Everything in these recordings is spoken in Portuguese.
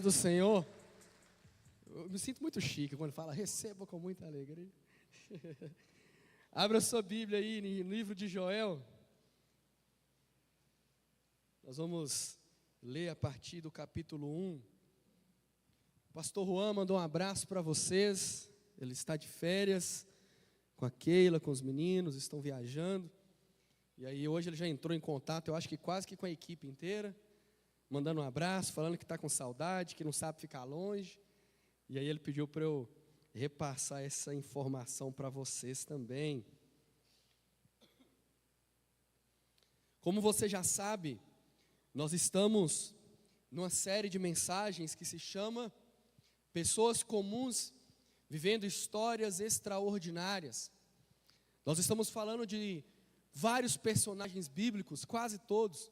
Do Senhor, eu me sinto muito chique quando fala, receba com muita alegria. Abra sua Bíblia aí no livro de Joel. Nós vamos ler a partir do capítulo 1. O pastor Juan mandou um abraço para vocês. Ele está de férias com a Keila, com os meninos, estão viajando. E aí hoje ele já entrou em contato, eu acho que quase que com a equipe inteira, mandando um abraço, falando que está com saudade, que não sabe ficar longe. E aí ele pediu para eu repassar essa informação para vocês também. Como você já sabe, nós estamos numa série de mensagens que se chama Pessoas Comuns Vivendo Histórias Extraordinárias. Nós estamos falando de vários personagens bíblicos, quase todos,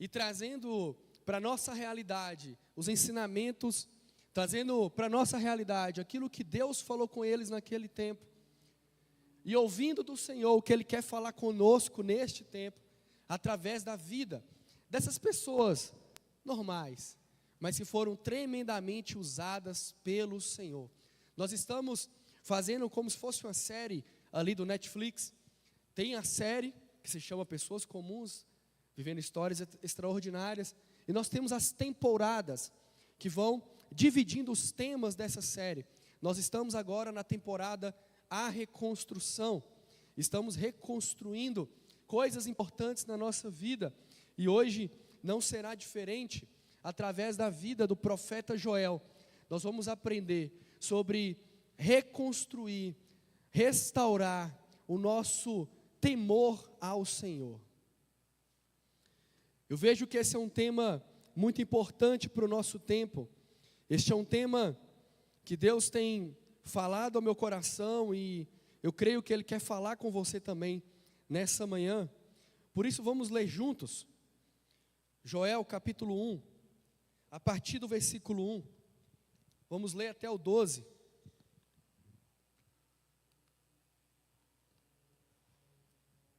e trazendo para a nossa realidade os ensinamentos, trazendo para a nossa realidade aquilo que Deus falou com eles naquele tempo, e ouvindo do Senhor o que Ele quer falar conosco neste tempo, através da vida dessas pessoas normais, mas que foram tremendamente usadas pelo Senhor. Nós estamos fazendo como se fosse uma série ali do Netflix. Tem a série que se chama Pessoas Comuns Vivendo Histórias Extraordinárias, e nós temos as temporadas que vão dividindo os temas dessa série. Nós estamos agora na temporada A Reconstrução, estamos reconstruindo coisas importantes na nossa vida, e hoje não será diferente. Através da vida do profeta Joel, nós vamos aprender sobre reconstruir, restaurar o nosso temor ao Senhor. Eu vejo que esse é um tema muito importante para o nosso tempo. Este é um tema que Deus tem falado ao meu coração, e eu creio que Ele quer falar com você também nessa manhã. Por isso vamos ler juntos Joel capítulo 1, a partir do versículo 1. Vamos ler até o 12.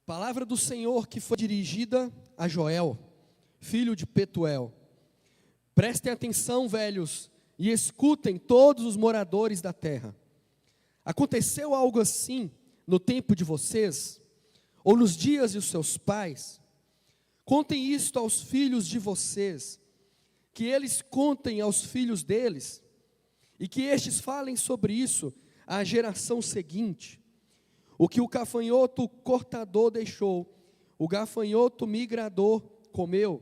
Palavra do Senhor que foi dirigida a Joel, filho de Petuel. Prestem atenção, velhos, e escutem todos os moradores da terra. Aconteceu algo assim no tempo de vocês, ou nos dias de seus pais? Contem isto aos filhos de vocês, que eles contem aos filhos deles, e que estes falem sobre isso à geração seguinte. O que o gafanhoto cortador deixou, o gafanhoto migrador comeu.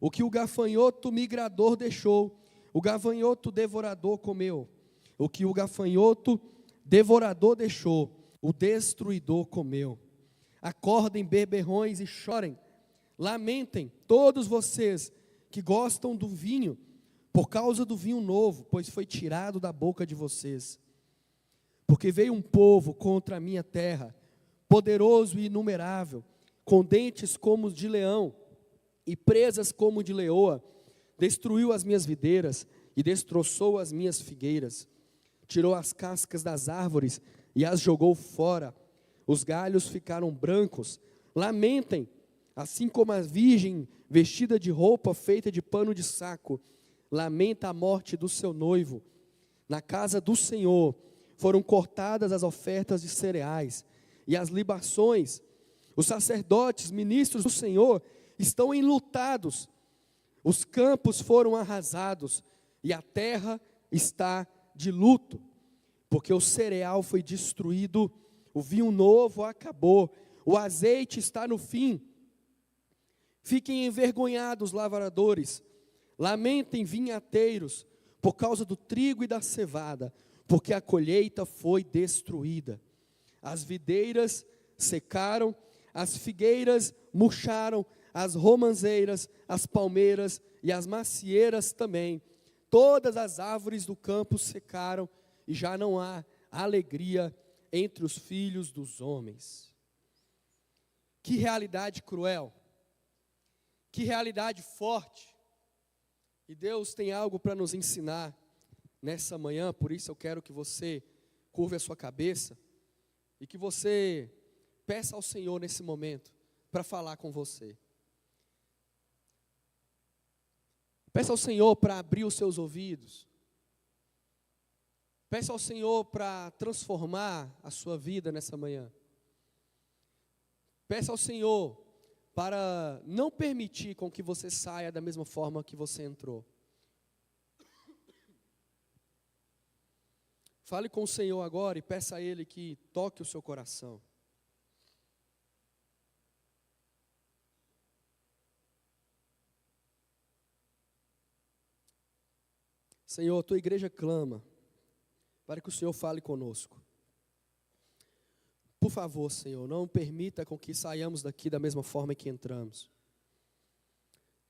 O que o gafanhoto migrador deixou, o gafanhoto devorador comeu. O que o gafanhoto devorador deixou, o destruidor comeu. Acordem, beberrões, e chorem. Lamentem, todos vocês que gostam do vinho, por causa do vinho novo, pois foi tirado da boca de vocês. Porque veio um povo contra a minha terra, poderoso e inumerável, com dentes como os de leão, e presas como de leoa, destruiu as minhas videiras e destroçou as minhas figueiras, tirou as cascas das árvores e as jogou fora, os galhos ficaram brancos. Lamentem, assim como a virgem vestida de roupa feita de pano de saco, lamenta a morte do seu noivo. Na casa do Senhor foram cortadas as ofertas de cereais e as libações. Os sacerdotes, ministros do Senhor, estão enlutados, os campos foram arrasados, e a terra está de luto, porque o cereal foi destruído, o vinho novo acabou, o azeite está no fim. Fiquem envergonhados, lavradores, lamentem, vinhateiros, por causa do trigo e da cevada, porque a colheita foi destruída. As videiras secaram, as figueiras murcharam, as romãzeiras, as palmeiras e as macieiras também. Todas as árvores do campo secaram, e já não há alegria entre os filhos dos homens. Que realidade cruel, que realidade forte. E Deus tem algo para nos ensinar nessa manhã, por isso eu quero que você curve a sua cabeça e que você peça ao Senhor nesse momento para falar com você. Peça ao Senhor para abrir os seus ouvidos. Peça ao Senhor para transformar a sua vida nessa manhã. Peça ao Senhor para não permitir com que você saia da mesma forma que você entrou. Fale com o Senhor agora e peça a Ele que toque o seu coração. Senhor, a tua igreja clama para que o Senhor fale conosco. Por favor, Senhor, não permita com que saiamos daqui da mesma forma que entramos.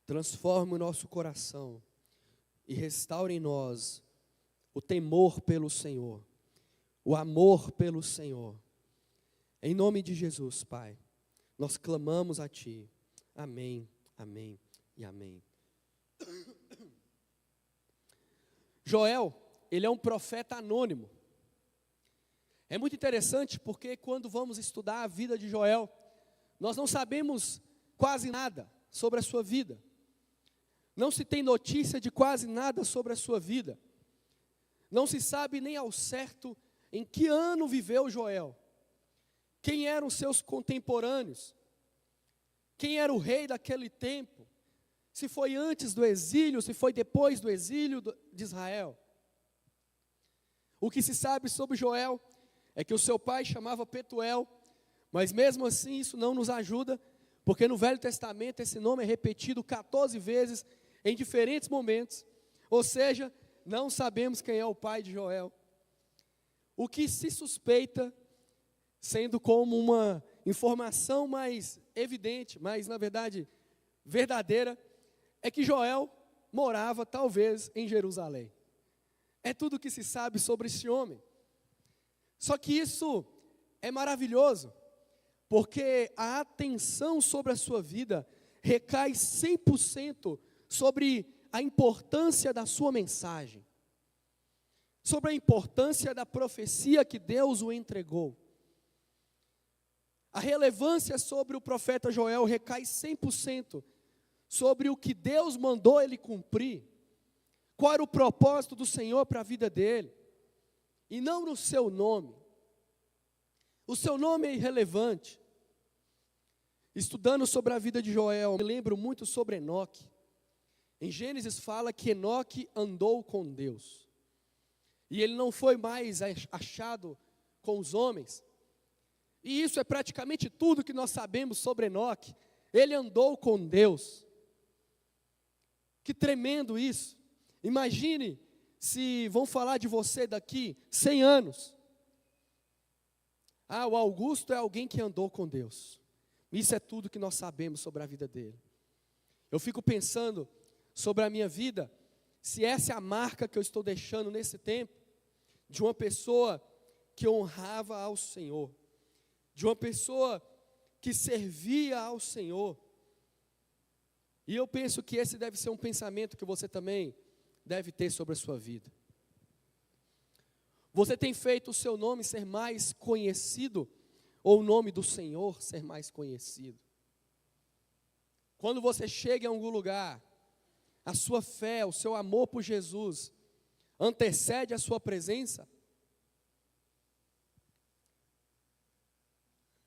Transforme o nosso coração e restaure em nós o temor pelo Senhor, o amor pelo Senhor. Em nome de Jesus, Pai, nós clamamos a Ti. Amém, amém e amém. Joel, ele é um profeta anônimo. É muito interessante porque quando vamos estudar a vida de Joel, nós não sabemos quase nada sobre a sua vida. Não se tem notícia de quase nada sobre a sua vida. Não se sabe nem ao certo em que ano viveu Joel. Quem eram seus contemporâneos? Quem era o rei daquele tempo? Se foi antes do exílio, se foi depois do exílio de Israel. O que se sabe sobre Joel é que o seu pai chamava Petuel, mas mesmo assim isso não nos ajuda, porque no Velho Testamento esse nome é repetido 14 vezes em diferentes momentos, ou seja, não sabemos quem é o pai de Joel. O que se suspeita, sendo como uma informação mais evidente, mas na verdade verdadeira, é que Joel morava talvez em Jerusalém. É tudo o que se sabe sobre esse homem. Só que isso é maravilhoso, porque a atenção sobre a sua vida recai 100% sobre a importância da sua mensagem, sobre a importância da profecia que Deus o entregou. A relevância sobre o profeta Joel recai 100% sobre o que Deus mandou ele cumprir, qual era o propósito do Senhor para a vida dele, e não no seu nome. O seu nome é irrelevante. Estudando sobre a vida de Joel, me lembro muito sobre Enoque. Em Gênesis fala que Enoque andou com Deus, e ele não foi mais achado com os homens, e isso é praticamente tudo que nós sabemos sobre Enoque. Ele andou com Deus. Que tremendo isso. Imagine se vão falar de você daqui 100 anos. O Augusto é alguém que andou com Deus. Isso é tudo que nós sabemos sobre a vida dele. Eu fico pensando sobre a minha vida, se essa é a marca que eu estou deixando nesse tempo, de uma pessoa que honrava ao Senhor, de uma pessoa que servia ao Senhor. E eu penso que esse deve ser um pensamento que você também deve ter sobre a sua vida. Você tem feito o seu nome ser mais conhecido, ou o nome do Senhor ser mais conhecido? Quando você chega em algum lugar, a sua fé, o seu amor por Jesus, antecede a sua presença?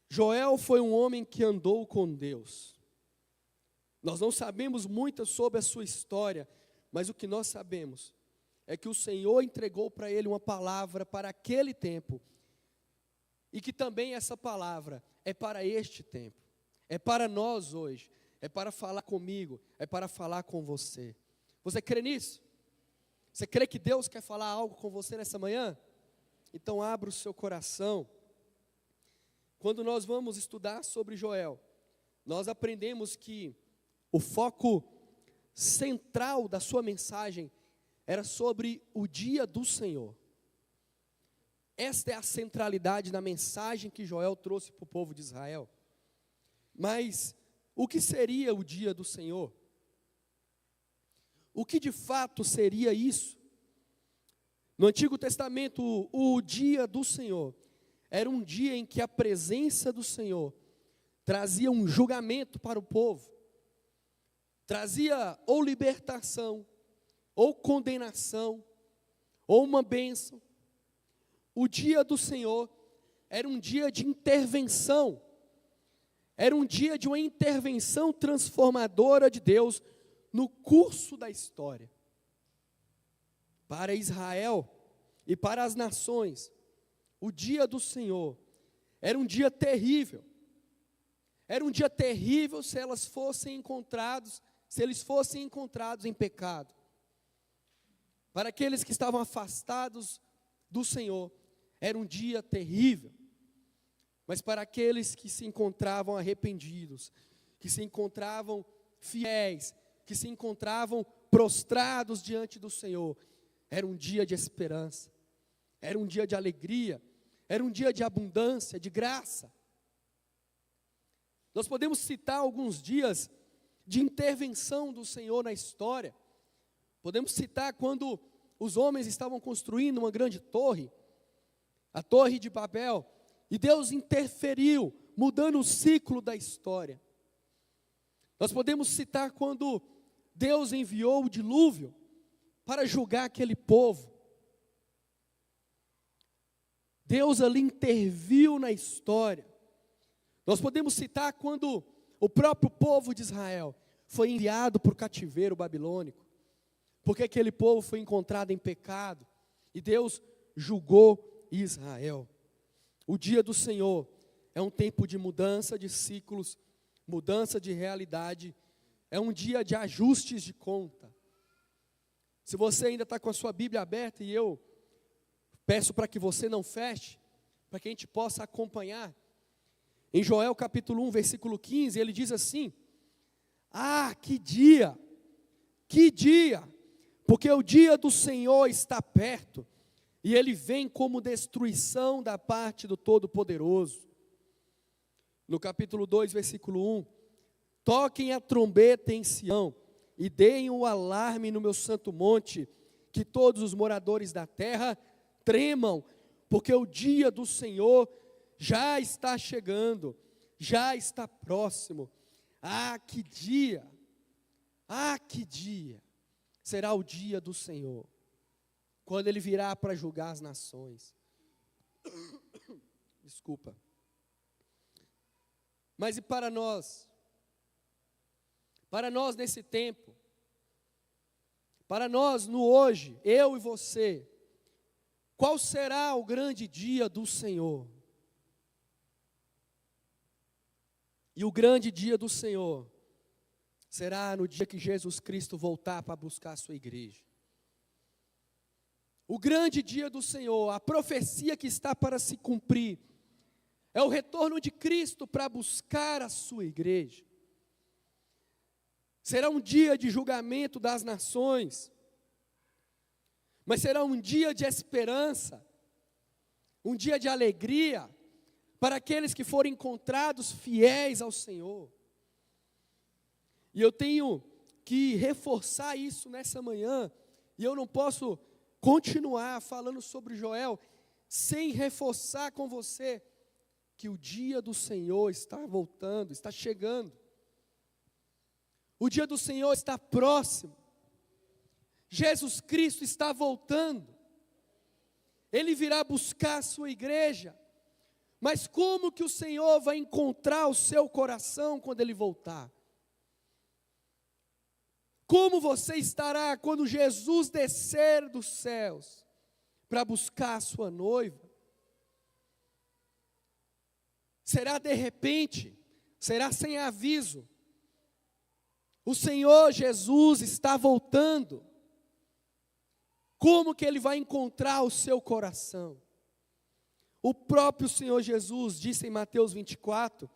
Joel foi um homem que andou com Deus. Nós não sabemos muito sobre a sua história, mas o que nós sabemos é que o Senhor entregou para ele uma palavra para aquele tempo, e que também essa palavra é para este tempo, é para nós hoje, é para falar comigo, é para falar com você. Você crê nisso? Você crê que Deus quer falar algo com você nessa manhã? Então abra o seu coração. Quando nós vamos estudar sobre Joel, nós aprendemos que o foco central da sua mensagem era sobre o dia do Senhor. Esta é a centralidade da mensagem que Joel trouxe para o povo de Israel. Mas o que seria o dia do Senhor? O que de fato seria isso? No Antigo Testamento, o dia do Senhor era um dia em que a presença do Senhor trazia um julgamento para o povo. Trazia ou libertação ou condenação, ou uma bênção. O dia do Senhor era um dia de intervenção, era um dia de uma intervenção transformadora de Deus no curso da história. Para Israel e para as nações, o dia do Senhor era um dia terrível. Era um dia terrível se eles fossem encontrados em pecado. Para aqueles que estavam afastados do Senhor, era um dia terrível. Mas para aqueles que se encontravam arrependidos, que se encontravam fiéis, que se encontravam prostrados diante do Senhor, era um dia de esperança, era um dia de alegria, era um dia de abundância, de graça. Nós podemos citar alguns dias de intervenção do Senhor na história. Podemos citar quando os homens estavam construindo uma grande torre, a Torre de Babel, e Deus interferiu, mudando o ciclo da história. Nós podemos citar quando Deus enviou o dilúvio para julgar aquele povo. Deus ali interviu na história. Nós podemos citar quando o próprio povo de Israel foi enviado para o cativeiro babilônico, porque aquele povo foi encontrado em pecado, e Deus julgou Israel. O dia do Senhor é um tempo de mudança de ciclos, mudança de realidade, é um dia de ajustes de conta. Se você ainda está com a sua Bíblia aberta, e eu peço para que você não feche, para que a gente possa acompanhar, em Joel capítulo 1, versículo 15, ele diz assim: ah, que dia, porque o dia do Senhor está perto, e ele vem como destruição da parte do Todo-Poderoso. No capítulo 2, versículo 1, toquem a trombeta em Sião, e deem o alarme no meu santo monte, que todos os moradores da terra tremam, porque o dia do Senhor já está chegando, já está próximo. Ah, que dia será o dia do Senhor, quando Ele virá para julgar as nações. Desculpa. Mas e para nós? Para nós nesse tempo, para nós no hoje, eu e você, qual será o grande dia do Senhor? E o grande dia do Senhor será no dia que Jesus Cristo voltar para buscar a sua igreja. O grande dia do Senhor, a profecia que está para se cumprir, é o retorno de Cristo para buscar a sua igreja. Será um dia de julgamento das nações, mas será um dia de esperança, um dia de alegria, para aqueles que forem encontrados fiéis ao Senhor. E eu tenho que reforçar isso nessa manhã, e eu não posso continuar falando sobre Joel, sem reforçar com você, que o dia do Senhor está voltando, está chegando. O dia do Senhor está próximo. Jesus Cristo está voltando. Ele virá buscar a sua igreja. Mas como que o Senhor vai encontrar o seu coração quando Ele voltar? Como você estará quando Jesus descer dos céus para buscar a sua noiva? Será de repente? Será sem aviso? O Senhor Jesus está voltando. Como que Ele vai encontrar o seu coração? O próprio Senhor Jesus disse em Mateus 24,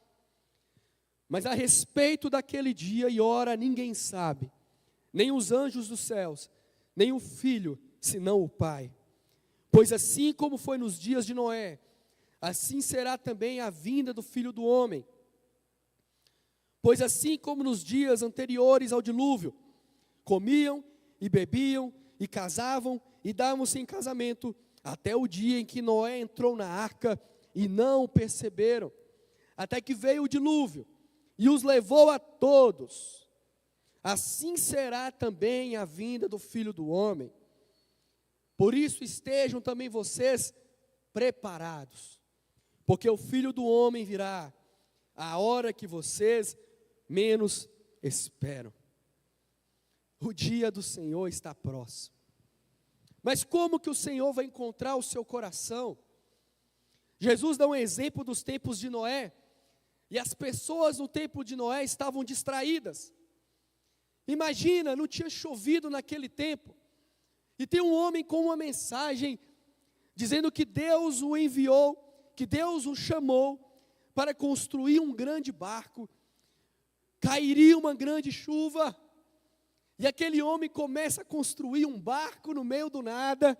mas a respeito daquele dia e hora ninguém sabe, nem os anjos dos céus, nem o Filho, senão o Pai. Pois assim como foi nos dias de Noé, assim será também a vinda do Filho do Homem. Pois assim como nos dias anteriores ao dilúvio, comiam e bebiam e casavam e davam-se em casamento, até o dia em que Noé entrou na arca e não o perceberam, até que veio o dilúvio e os levou a todos. assim será também a vinda do Filho do Homem. Por isso estejam também vocês preparados, porque o Filho do Homem virá a hora que vocês menos esperam. O dia do Senhor está próximo. Mas como que o Senhor vai encontrar o seu coração? Jesus dá um exemplo dos tempos de Noé, e as pessoas no tempo de Noé estavam distraídas. Imagina, não tinha chovido naquele tempo, e tem um homem com uma mensagem, dizendo que Deus o enviou, que Deus o chamou, para construir um grande barco, cairia uma grande chuva, e aquele homem começa a construir um barco no meio do nada,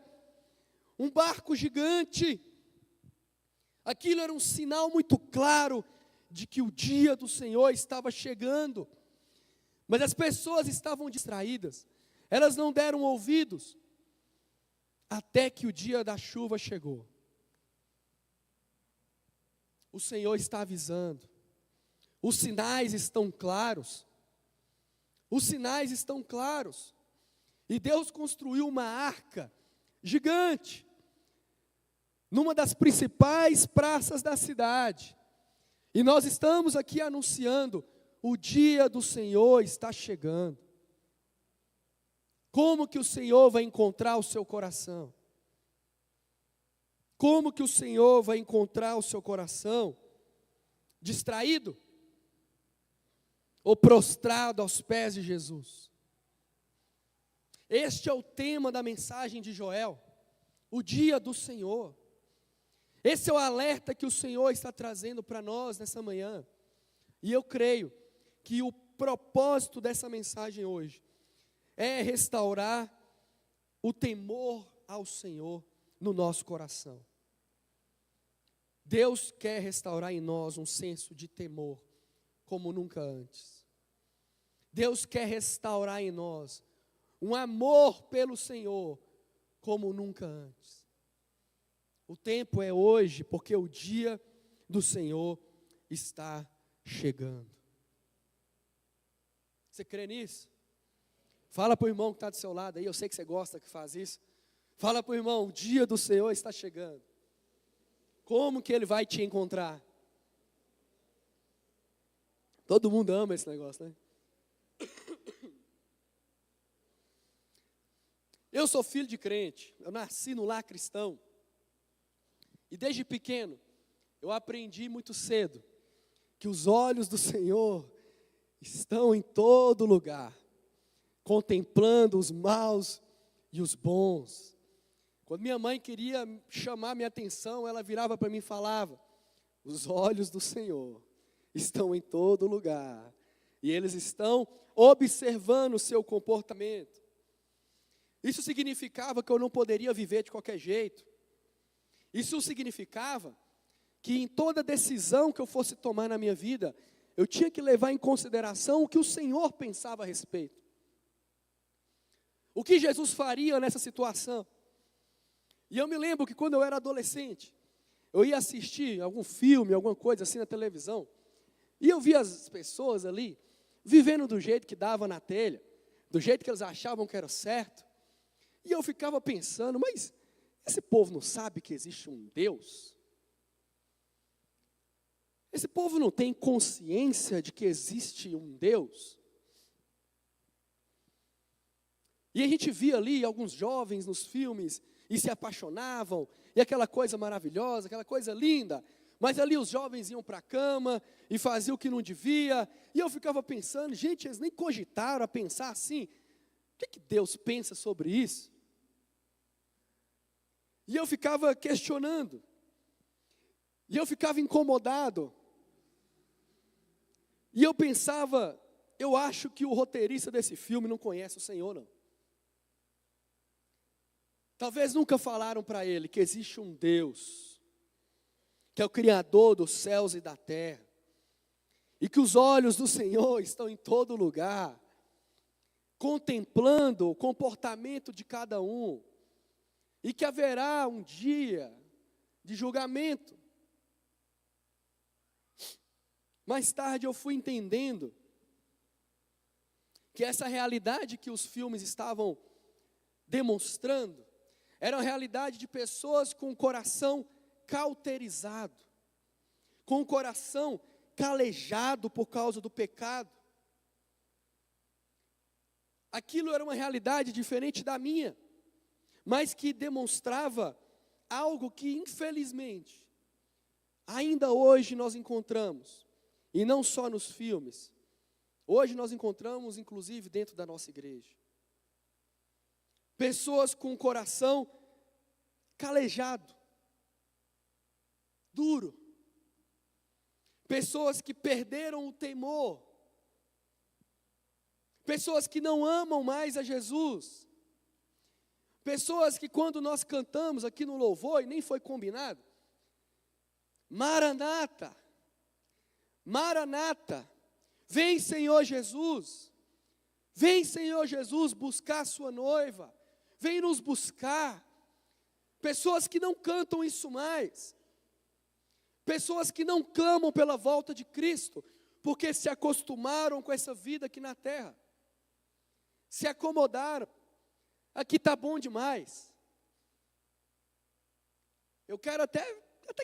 um barco gigante. Aquilo era um sinal muito claro de que o dia do Senhor estava chegando. Mas as pessoas estavam distraídas, elas não deram ouvidos, até que o dia da chuva chegou. O Senhor está avisando, os sinais estão claros, os sinais estão claros, e Deus construiu uma arca gigante, numa das principais praças da cidade, e nós estamos aqui anunciando, o dia do Senhor está chegando. Como que o Senhor vai encontrar o seu coração? Como que o Senhor vai encontrar o seu coração? Distraído? Ou prostrado aos pés de Jesus? Este é o tema da mensagem de Joel, o dia do Senhor. Esse é o alerta que o Senhor está trazendo para nós nessa manhã. E eu creio que o propósito dessa mensagem hoje é restaurar o temor ao Senhor no nosso coração. Deus quer restaurar em nós um senso de temor como nunca antes. Deus quer restaurar em nós um amor pelo Senhor como nunca antes. O tempo é hoje, porque o dia do Senhor está chegando. Você crê nisso? Fala para o irmão que está do seu lado aí, eu sei que você gosta que faz isso. Fala para o irmão, o dia do Senhor está chegando. Como que Ele vai te encontrar? Todo mundo ama esse negócio, né? Eu sou filho de crente, eu nasci no lar cristão. E desde pequeno, eu aprendi muito cedo, que os olhos do Senhor estão em todo lugar, contemplando os maus e os bons. Quando minha mãe queria chamar minha atenção, ela virava para mim e falava, os olhos do Senhor estão em todo lugar, e eles estão observando o seu comportamento. Isso significava que eu não poderia viver de qualquer jeito. Isso significava que em toda decisão que eu fosse tomar na minha vida, eu tinha que levar em consideração o que o Senhor pensava a respeito. O que Jesus faria nessa situação? E eu me lembro que quando eu era adolescente, eu ia assistir algum filme, alguma coisa assim na televisão, e eu via as pessoas ali, vivendo do jeito que dava na telha, do jeito que eles achavam que era certo, e eu ficava pensando, mas esse povo não sabe que existe um Deus? Esse povo não tem consciência de que existe um Deus? E a gente via ali alguns jovens nos filmes e se apaixonavam, e aquela coisa maravilhosa, aquela coisa linda, mas ali os jovens iam para a cama e faziam o que não devia, e eu ficava pensando, gente, eles nem cogitaram a pensar assim, o que Deus pensa sobre isso? E eu ficava questionando, e eu ficava incomodado, e eu pensava, eu acho que o roteirista desse filme não conhece o Senhor, não. Talvez nunca falaram para ele que existe um Deus, que é o Criador dos céus e da terra, e que os olhos do Senhor estão em todo lugar, contemplando o comportamento de cada um, e que haverá um dia de julgamento. Mais tarde eu fui entendendo que essa realidade que os filmes estavam demonstrando era a realidade de pessoas com o coração cauterizado, com o coração calejado por causa do pecado. Aquilo era uma realidade diferente da minha, mas que demonstrava algo que, infelizmente, ainda hoje nós encontramos, e não só nos filmes, hoje nós encontramos, inclusive, dentro da nossa igreja. Pessoas com o coração calejado, duro. Pessoas que perderam o temor. Pessoas que não amam mais a Jesus. Pessoas que quando nós cantamos aqui no louvor, e nem foi combinado, Maranata, Maranata, vem Senhor Jesus, vem Senhor Jesus buscar a sua noiva, vem nos buscar. Pessoas que não cantam isso mais, pessoas que não clamam pela volta de Cristo, porque se acostumaram com essa vida aqui na terra, se acomodaram, aqui está bom demais, eu quero até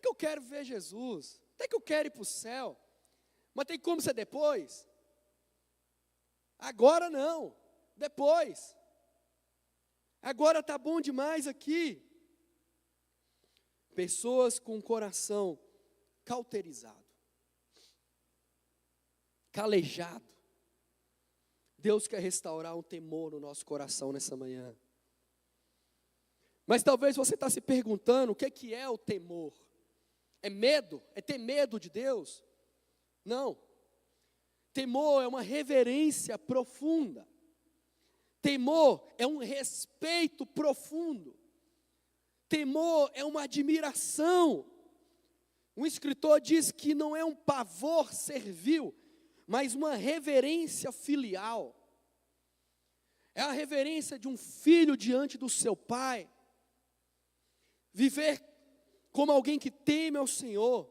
que eu quero ver Jesus, até que eu quero ir para o céu, mas tem como ser depois? Agora não, depois, agora está bom demais aqui. Pessoas com o coração cauterizado, calejado. Deus quer restaurar um temor no nosso coração nessa manhã. Mas talvez você está se perguntando, o que é o temor? É medo? É ter medo de Deus? Não. Temor é uma reverência profunda. Temor é um respeito profundo. Temor é uma admiração. Um escritor diz que não é um pavor servil, mas uma reverência filial. É a reverência de um filho diante do seu pai. Viver como alguém que teme ao Senhor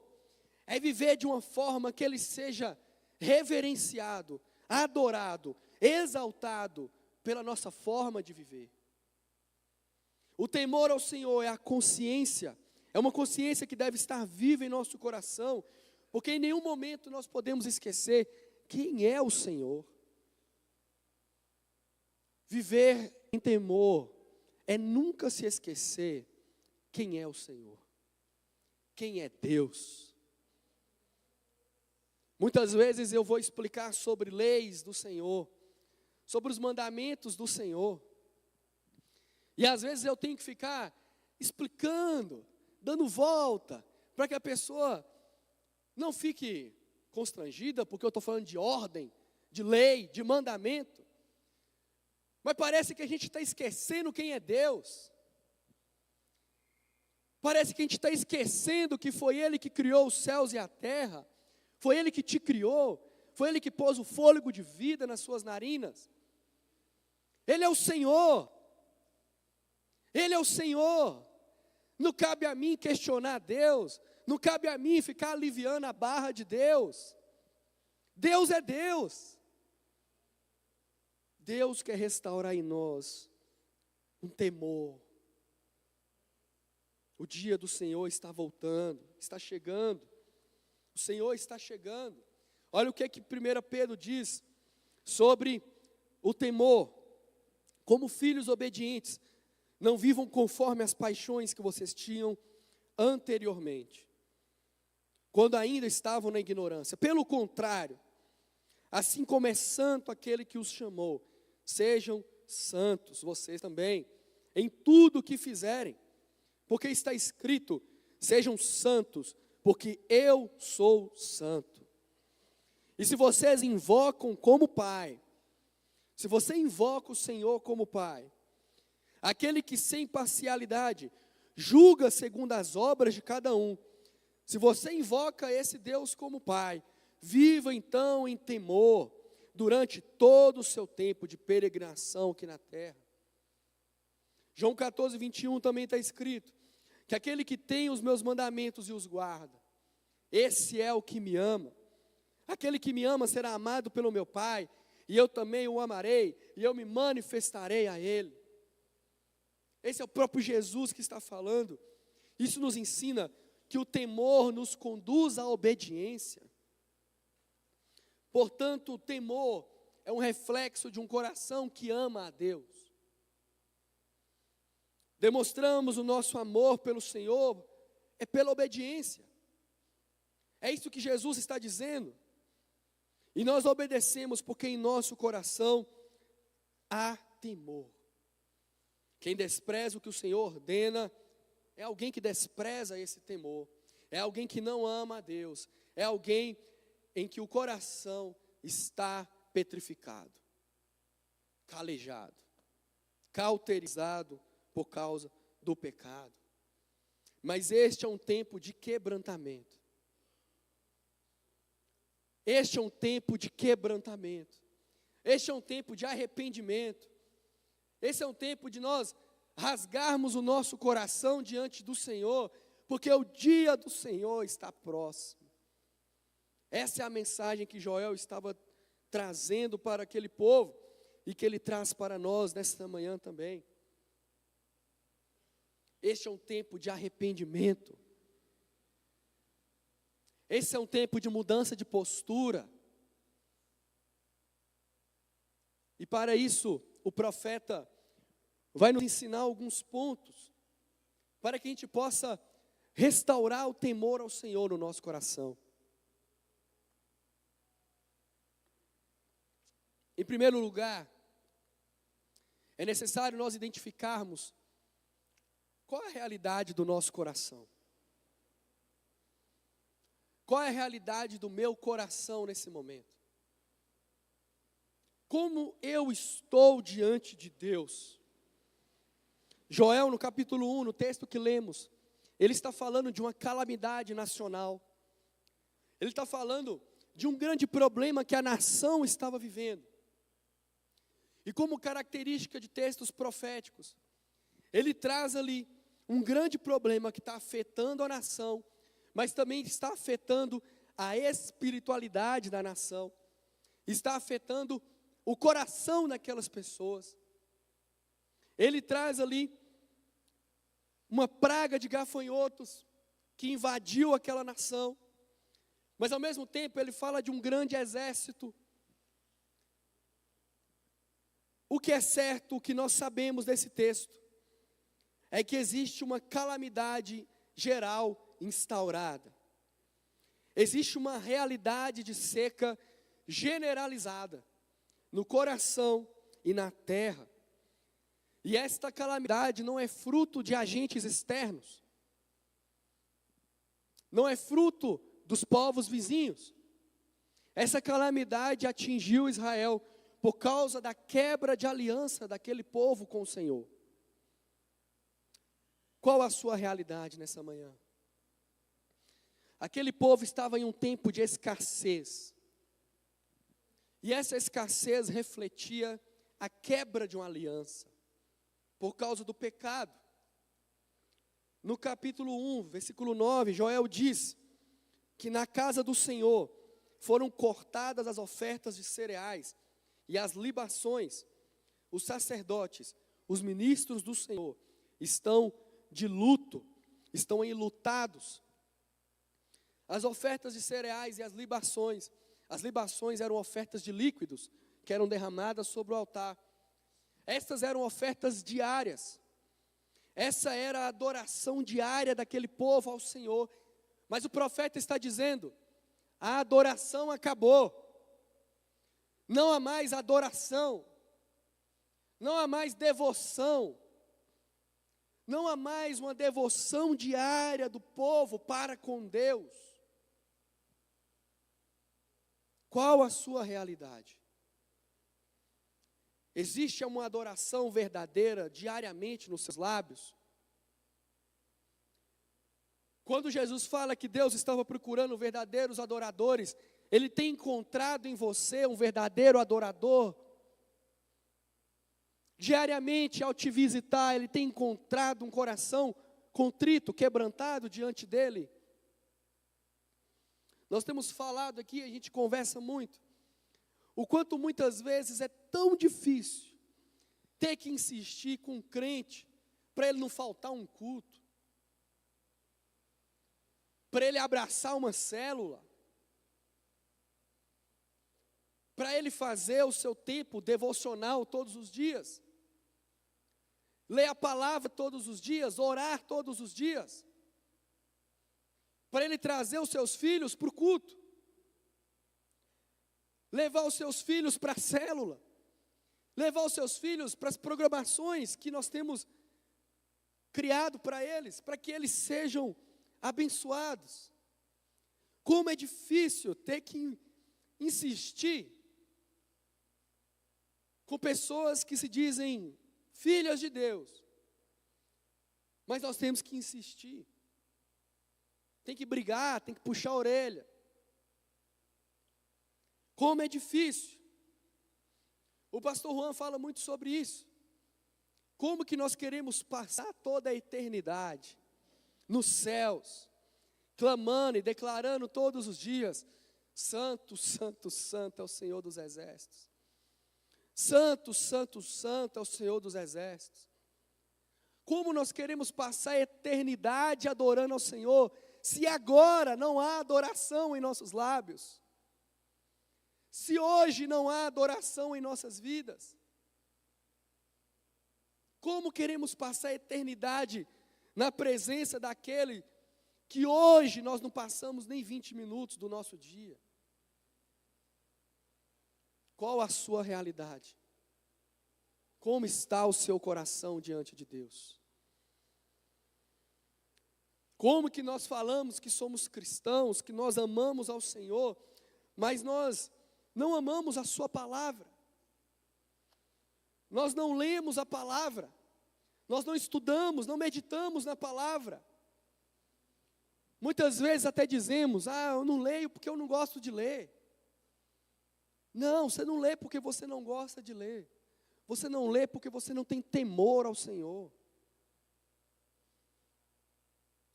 é viver de uma forma que ele seja reverenciado, adorado, exaltado pela nossa forma de viver. O temor ao Senhor é a consciência, é uma consciência que deve estar viva em nosso coração, porque em nenhum momento nós podemos esquecer quem é o Senhor. Viver em temor é nunca se esquecer quem é o Senhor, quem é Deus. Muitas vezes eu vou explicar sobre leis do Senhor, sobre os mandamentos do Senhor, e às vezes eu tenho que ficar explicando, dando volta, para que a pessoa não fique constrangida, porque eu estou falando de ordem, de lei, de mandamento, mas parece que a gente está esquecendo quem é Deus. Parece que a gente está esquecendo que foi Ele que criou os céus e a terra, foi Ele que te criou, foi Ele que pôs o fôlego de vida nas suas narinas. Ele é o Senhor, Ele é o Senhor. Não cabe a mim questionar Deus, não cabe a mim ficar aliviando a barra de Deus. Deus é Deus. Deus quer restaurar em nós um temor. O dia do Senhor está voltando, está chegando. O Senhor está chegando. Olha o que 1 Pedro diz sobre o temor. Como filhos obedientes, não vivam conforme as paixões que vocês tinham anteriormente, quando ainda estavam na ignorância. Pelo contrário, assim como é santo aquele que os chamou, sejam santos vocês também, em tudo o que fizerem. Porque está escrito, sejam santos, porque eu sou santo. E se vocês invocam como Pai, se você invoca o Senhor como Pai, aquele que sem parcialidade julga segundo as obras de cada um, se você invoca esse Deus como Pai, viva então em temor, durante todo o seu tempo de peregrinação aqui na terra. João 14, 21 também está escrito, que aquele que tem os meus mandamentos e os guarda, esse é o que me ama. Aquele que me ama será amado pelo meu Pai, e eu também o amarei, e eu me manifestarei a ele. Esse é o próprio Jesus que está falando. Isso nos ensina que o temor nos conduz à obediência. Portanto, o temor é um reflexo de um coração que ama a Deus. Demonstramos o nosso amor pelo Senhor é pela obediência. É isso que Jesus está dizendo. E nós obedecemos porque em nosso coração há temor. Quem despreza o que o Senhor ordena é alguém que despreza esse temor. É alguém que não ama a Deus. É alguém em que o coração está petrificado, calejado, cauterizado por causa do pecado. Mas este é um tempo de quebrantamento. Este é um tempo de quebrantamento. Este é um tempo de arrependimento. Esse é um tempo de nós rasgarmos o nosso coração diante do Senhor, porque o dia do Senhor está próximo. Essa é a mensagem que Joel estava trazendo para aquele povo e que ele traz para nós nesta manhã também. Este é um tempo de arrependimento. Esse é um tempo de mudança de postura. E para isso, o profeta vai nos ensinar alguns pontos, para que a gente possa restaurar o temor ao Senhor no nosso coração. Em primeiro lugar, é necessário nós identificarmos qual é a realidade do nosso coração. Qual é a realidade do meu coração nesse momento? Como eu estou diante de Deus? Joel, no capítulo 1, no texto que lemos, ele está falando de uma calamidade nacional. Ele está falando de um grande problema que a nação estava vivendo. E como característica de textos proféticos, ele traz ali um grande problema que está afetando a nação, mas também está afetando a espiritualidade da nação, está afetando o coração daquelas pessoas. Ele traz ali uma praga de gafanhotos que invadiu aquela nação, mas ao mesmo tempo ele fala de um grande exército. O que é certo, o que nós sabemos desse texto, é que existe uma calamidade geral instaurada. Existe uma realidade de seca generalizada no coração e na terra. E esta calamidade não é fruto de agentes externos. Não é fruto dos povos vizinhos. Essa calamidade atingiu Israel por causa da quebra de aliança daquele povo com o Senhor. Qual a sua realidade nessa manhã? Aquele povo estava em um tempo de escassez. E essa escassez refletia a quebra de uma aliança, por causa do pecado. No capítulo 1, versículo 9, Joel diz que na casa do Senhor foram cortadas as ofertas de cereais e as libações. Os sacerdotes, os ministros do Senhor, estão de luto, estão enlutados. As ofertas de cereais e as libações eram ofertas de líquidos que eram derramadas sobre o altar. Estas eram ofertas diárias. Essa era a adoração diária daquele povo ao Senhor. Mas o profeta está dizendo: a adoração acabou. Não há mais adoração. Não há mais devoção. Não há mais uma devoção diária do povo para com Deus. Qual a sua realidade? Existe uma adoração verdadeira diariamente nos seus lábios? Quando Jesus fala que Deus estava procurando verdadeiros adoradores, Ele tem encontrado em você um verdadeiro adorador? Diariamente, ao te visitar, Ele tem encontrado um coração contrito, quebrantado diante dEle? Nós temos falado aqui, a gente conversa muito. o quanto muitas vezes é tão difícil ter que insistir com um crente para ele não faltar um culto, para ele abraçar uma célula, para ele fazer o seu tempo devocional todos os dias, ler a palavra todos os dias, orar todos os dias, para ele trazer os seus filhos para o culto, levar os seus filhos para a célula, levar os seus filhos para as programações que nós temos criado para eles, para que eles sejam abençoados. Como é difícil ter que insistir com pessoas que se dizem filhas de Deus, mas nós temos que insistir, tem que brigar, tem que puxar a orelha. Como é difícil. O pastor Juan fala muito sobre isso. Como que nós queremos passar toda a eternidade nos céus, clamando e declarando todos os dias: Santo, Santo, Santo é o Senhor dos Exércitos. Santo, Santo, Santo é o Senhor dos Exércitos. Como nós queremos passar a eternidade adorando ao Senhor, se agora não há adoração em nossos lábios? Se hoje não há adoração em nossas vidas? Como queremos passar a eternidade na presença daquele que hoje nós não passamos nem 20 minutos do nosso dia? Qual a sua realidade? Como está o seu coração diante de Deus? Como que nós falamos que somos cristãos, que nós amamos ao Senhor, mas nós não amamos a sua palavra? Nós não lemos a palavra, nós não estudamos, não meditamos na palavra. Muitas vezes até dizemos: eu não leio porque eu não gosto de ler. Não, você não lê porque você não gosta de ler. Você não lê porque você não tem temor ao Senhor.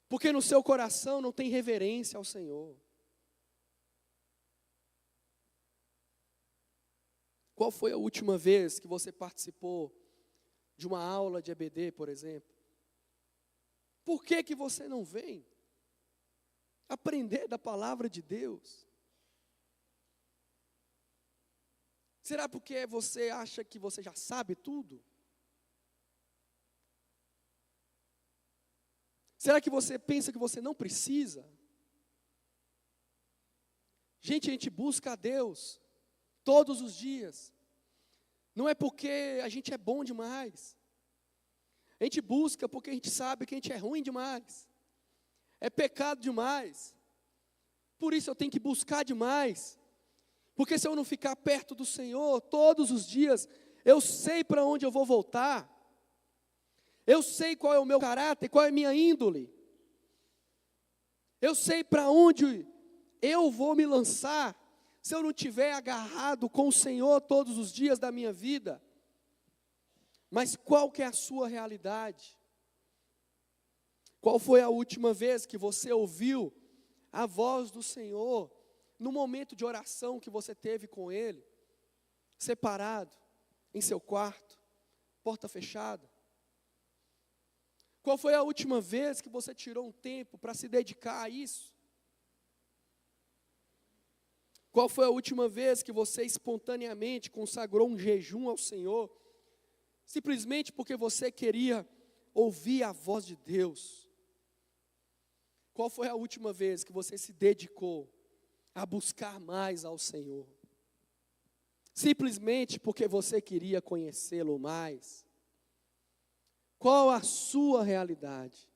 Porque no seu coração não tem reverência ao Senhor. Qual foi a última vez que você participou de uma aula de EBD, por exemplo? Por que que você não vem aprender da palavra de Deus? Será porque você acha que você já sabe tudo? Será que você pensa que você não precisa? Gente, a gente busca a Deus todos os dias. Não é porque a gente é bom demais. A gente busca porque a gente sabe que a gente é ruim demais. É pecado demais. Por isso eu tenho que buscar demais. Porque se eu não ficar perto do Senhor todos os dias, eu sei para onde eu vou voltar. Eu sei qual é o meu caráter, qual é a minha índole. Eu sei para onde eu vou me lançar se eu não estiver agarrado com o Senhor todos os dias da minha vida. Mas qual que é a sua realidade? Qual foi a última vez que você ouviu a voz do Senhor no momento de oração que você teve com Ele, separado, em seu quarto, porta fechada? Qual foi a última vez que você tirou um tempo para se dedicar a isso? Qual foi a última vez que você espontaneamente consagrou um jejum ao Senhor, simplesmente porque você queria ouvir a voz de Deus? Qual foi a última vez que você se dedicou a buscar mais ao Senhor, simplesmente porque você queria conhecê-lo mais? Qual a sua realidade?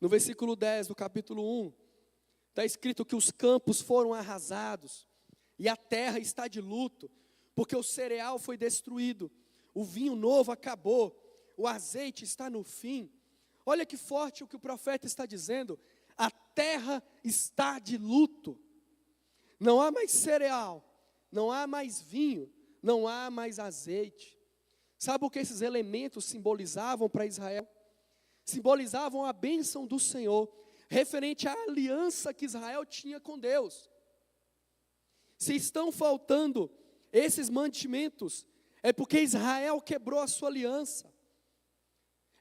No versículo 10 do capítulo 1, está escrito que os campos foram arrasados, e a terra está de luto, porque o cereal foi destruído, o vinho novo acabou, o azeite está no fim. Olha que forte o que o profeta está dizendo: a terra está de luto, não há mais cereal, não há mais vinho, não há mais azeite. Sabe o que esses elementos simbolizavam para Israel? Simbolizavam a bênção do Senhor, referente à aliança que Israel tinha com Deus. Se estão faltando esses mantimentos, é porque Israel quebrou a sua aliança.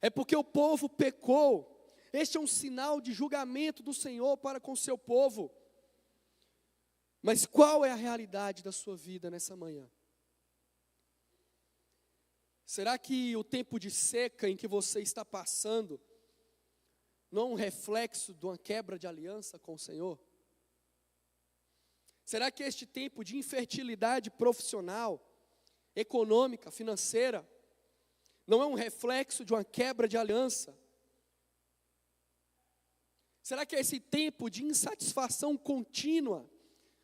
É porque o povo pecou. Este é um sinal de julgamento do Senhor para com o seu povo. Mas qual é a realidade da sua vida nessa manhã? Será que o tempo de seca em que você está passando não é um reflexo de uma quebra de aliança com o Senhor? Será que este tempo de infertilidade profissional, econômica, financeira, não é um reflexo de uma quebra de aliança? Será que esse tempo de insatisfação contínua,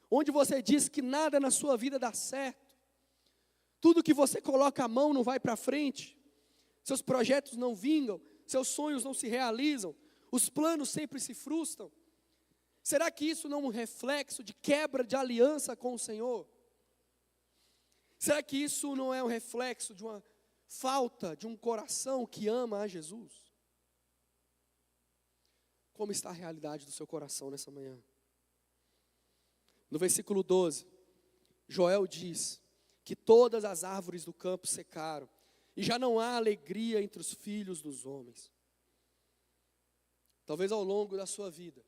onde você diz que nada na sua vida dá certo, tudo que você coloca a mão não vai para frente, seus projetos não vingam, seus sonhos não se realizam, os planos sempre se frustram? Será que isso não é um reflexo de quebra de aliança com o Senhor? Será que isso não é um reflexo de uma falta de um coração que ama a Jesus? Como está a realidade do seu coração nessa manhã? No versículo 12, Joel diz que todas as árvores do campo secaram, e já não há alegria entre os filhos dos homens. Talvez ao longo da sua vida,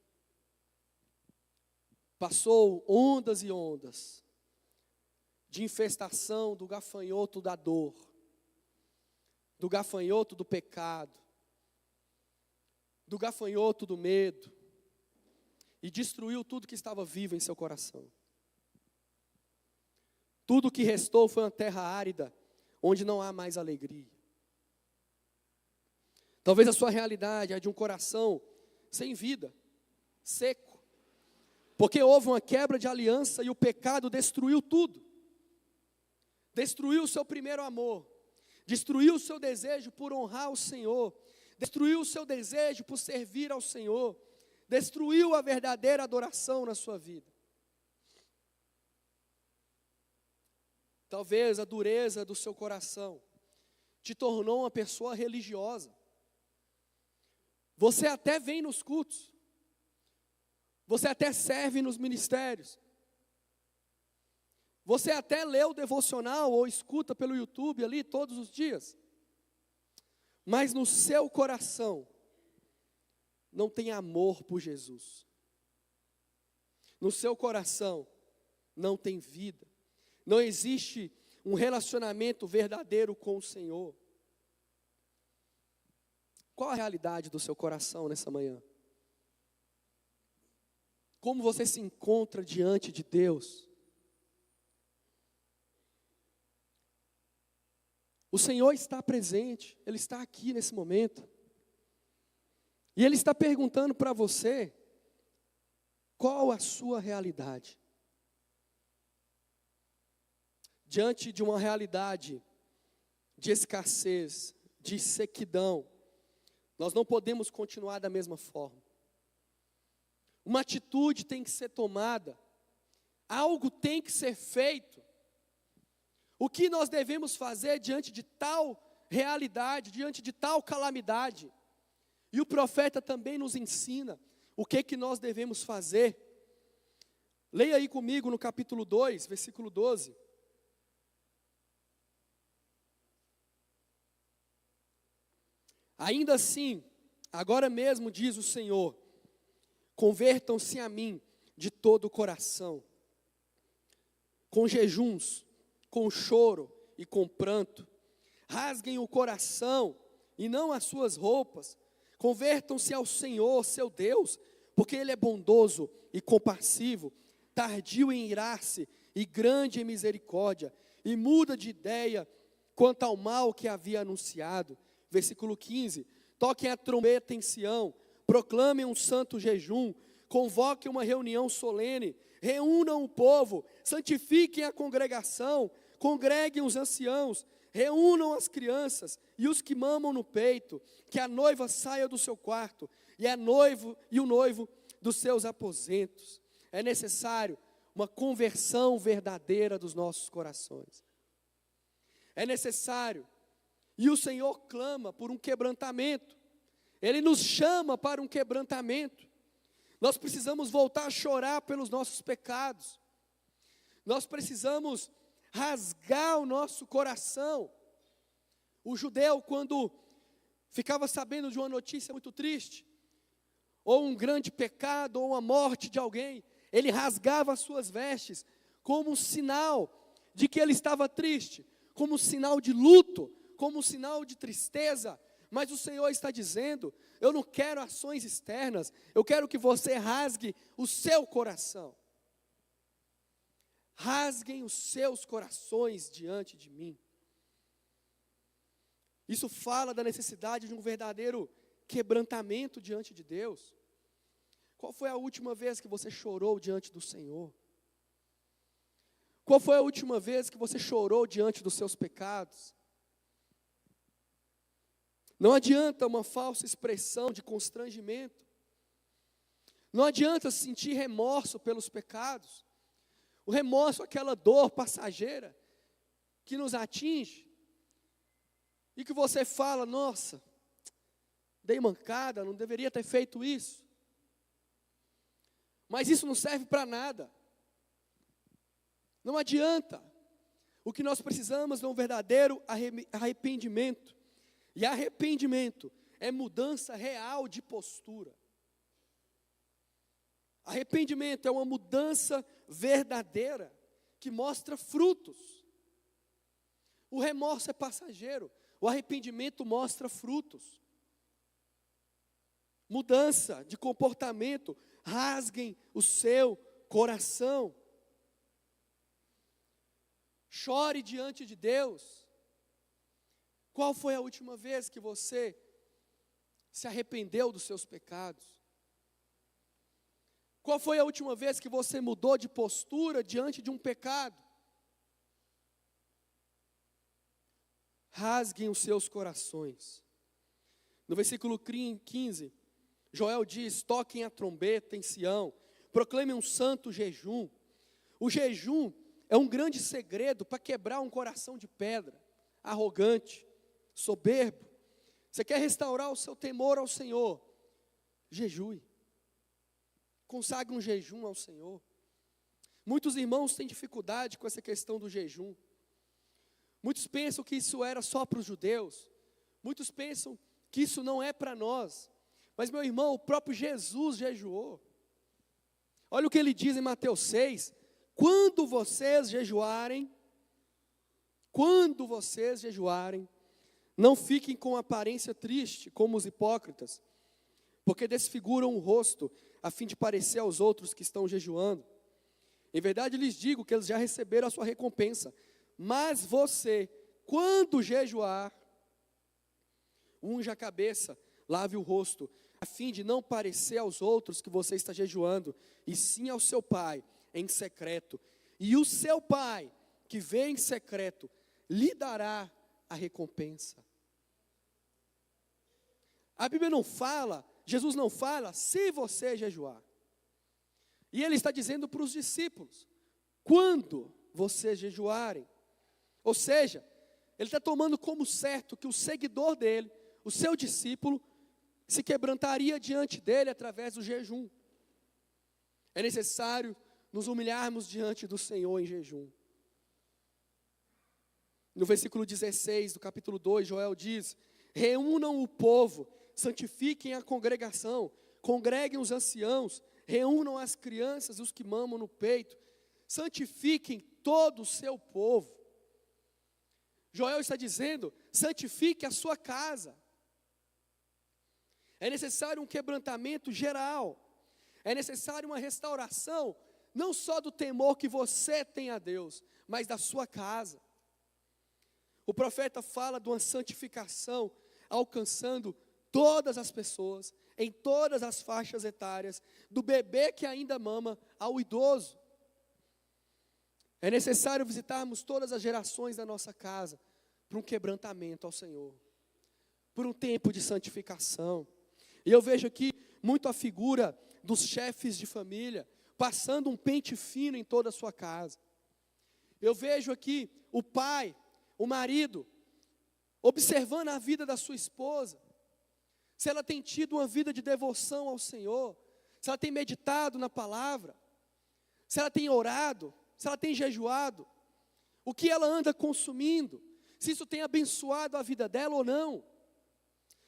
passou ondas e ondas de infestação do gafanhoto da dor, do gafanhoto do pecado, do gafanhoto do medo, e destruiu tudo que estava vivo em seu coração. Tudo que restou foi uma terra árida, onde não há mais alegria. Talvez a sua realidade é de um coração sem vida, seco, porque houve uma quebra de aliança e o pecado destruiu tudo. Destruiu o seu primeiro amor, destruiu o seu desejo por honrar o Senhor, destruiu o seu desejo por servir ao Senhor, destruiu a verdadeira adoração na sua vida. Talvez a dureza do seu coração te tornou uma pessoa religiosa. Você até vem nos cultos, você até serve nos ministérios, você até lê o devocional ou escuta pelo YouTube ali todos os dias, mas no seu coração não tem amor por Jesus. No seu coração não tem vida. Não existe um relacionamento verdadeiro com o Senhor. Qual a realidade do seu coração nessa manhã? Como você se encontra diante de Deus? O Senhor está presente, Ele está aqui nesse momento. E Ele está perguntando para você, qual a sua realidade? Diante de uma realidade de escassez, de sequidão, nós não podemos continuar da mesma forma. Uma atitude tem que ser tomada, algo tem que ser feito. O que nós devemos fazer diante de tal realidade, diante de tal calamidade? E o profeta também nos ensina o que nós devemos fazer. Leia aí comigo no capítulo 2, versículo 12. Ainda assim, agora mesmo diz o Senhor, convertam-se a mim de todo o coração, com jejuns, com choro e com pranto, rasguem o coração e não as suas roupas, convertam-se ao Senhor, seu Deus, porque Ele é bondoso e compassivo, tardio em irar-se e grande em misericórdia, e muda de ideia quanto ao mal que havia anunciado. Versículo 15, toquem a trombeta em Sião, proclamem um santo jejum, convoquem uma reunião solene, reúnam o povo, santifiquem a congregação, congreguem os anciãos, reúnam as crianças e os que mamam no peito, que a noiva saia do seu quarto, e o noivo dos seus aposentos. É necessário uma conversão verdadeira dos nossos corações. É necessário. E o Senhor clama por um quebrantamento. Ele nos chama para um quebrantamento. Nós precisamos voltar a chorar pelos nossos pecados. Nós precisamos rasgar o nosso coração. O judeu, quando ficava sabendo de uma notícia muito triste, ou um grande pecado, ou uma morte de alguém, ele rasgava as suas vestes, como um sinal de que ele estava triste, como um sinal de luto, como um sinal de tristeza. Mas o Senhor está dizendo: eu não quero ações externas, eu quero que você rasgue o seu coração. Rasguem os seus corações diante de mim. Isso fala da necessidade de um verdadeiro quebrantamento diante de Deus. Qual foi a última vez que você chorou diante do Senhor? Qual foi a última vez que você chorou diante dos seus pecados? Não adianta uma falsa expressão de constrangimento. Não adianta sentir remorso pelos pecados. O remorso é aquela dor passageira que nos atinge e que você fala: nossa, dei mancada, não deveria ter feito isso. Mas isso não serve para nada. Não adianta. O que nós precisamos é um verdadeiro arrependimento. E arrependimento é mudança real de postura. Arrependimento é uma mudança verdadeira, que mostra frutos. O remorso é passageiro, o arrependimento mostra frutos. Mudança de comportamento, rasguem o seu coração. Chore diante de Deus. Qual foi a última vez que você se arrependeu dos seus pecados? Qual foi a última vez que você mudou de postura diante de um pecado? Rasguem os seus corações. No versículo 15, Joel diz: toquem a trombeta em Sião, proclamem um santo jejum. O jejum é um grande segredo para quebrar um coração de pedra, arrogante, soberbo. Você quer restaurar o seu temor ao Senhor? Jejue. Consagre um jejum ao Senhor. Muitos irmãos têm dificuldade com essa questão do jejum. Muitos pensam que isso era só para os judeus. Muitos pensam que isso não é para nós. Mas, meu irmão, o próprio Jesus jejuou. Olha o que ele diz em Mateus 6. Quando vocês jejuarem, não fiquem com aparência triste, como os hipócritas, porque desfiguram o rosto, a fim de parecer aos outros que estão jejuando. Em verdade lhes digo que eles já receberam a sua recompensa. Mas você, quando jejuar, unja a cabeça, lave o rosto, a fim de não parecer aos outros que você está jejuando, e sim ao seu Pai em secreto. E o seu Pai, que vê em secreto, lhe dará a recompensa. A Bíblia não fala, Jesus não fala, se você jejuar. E Ele está dizendo para os discípulos, quando vocês jejuarem. Ou seja, Ele está tomando como certo que o seguidor dele, o seu discípulo, se quebrantaria diante dele através do jejum. É necessário nos humilharmos diante do Senhor em jejum. No versículo 16 do capítulo 2, Joel diz: reúnam o povo, santifiquem a congregação, congreguem os anciãos, reúnam as crianças e os que mamam no peito, santifiquem todo o seu povo. Joel está dizendo: santifique a sua casa. É necessário um quebrantamento geral. É necessário uma restauração, não só do temor que você tem a Deus, mas da sua casa. O profeta fala de uma santificação alcançando todas as pessoas, em todas as faixas etárias, do bebê que ainda mama ao idoso. É necessário visitarmos todas as gerações da nossa casa para um quebrantamento ao Senhor, por um tempo de santificação. E eu vejo aqui muito a figura dos chefes de família, passando um pente fino em toda a sua casa. Eu vejo aqui o pai, o marido, observando a vida da sua esposa, se ela tem tido uma vida de devoção ao Senhor, se ela tem meditado na palavra, se ela tem orado, se ela tem jejuado, o que ela anda consumindo, se isso tem abençoado a vida dela ou não.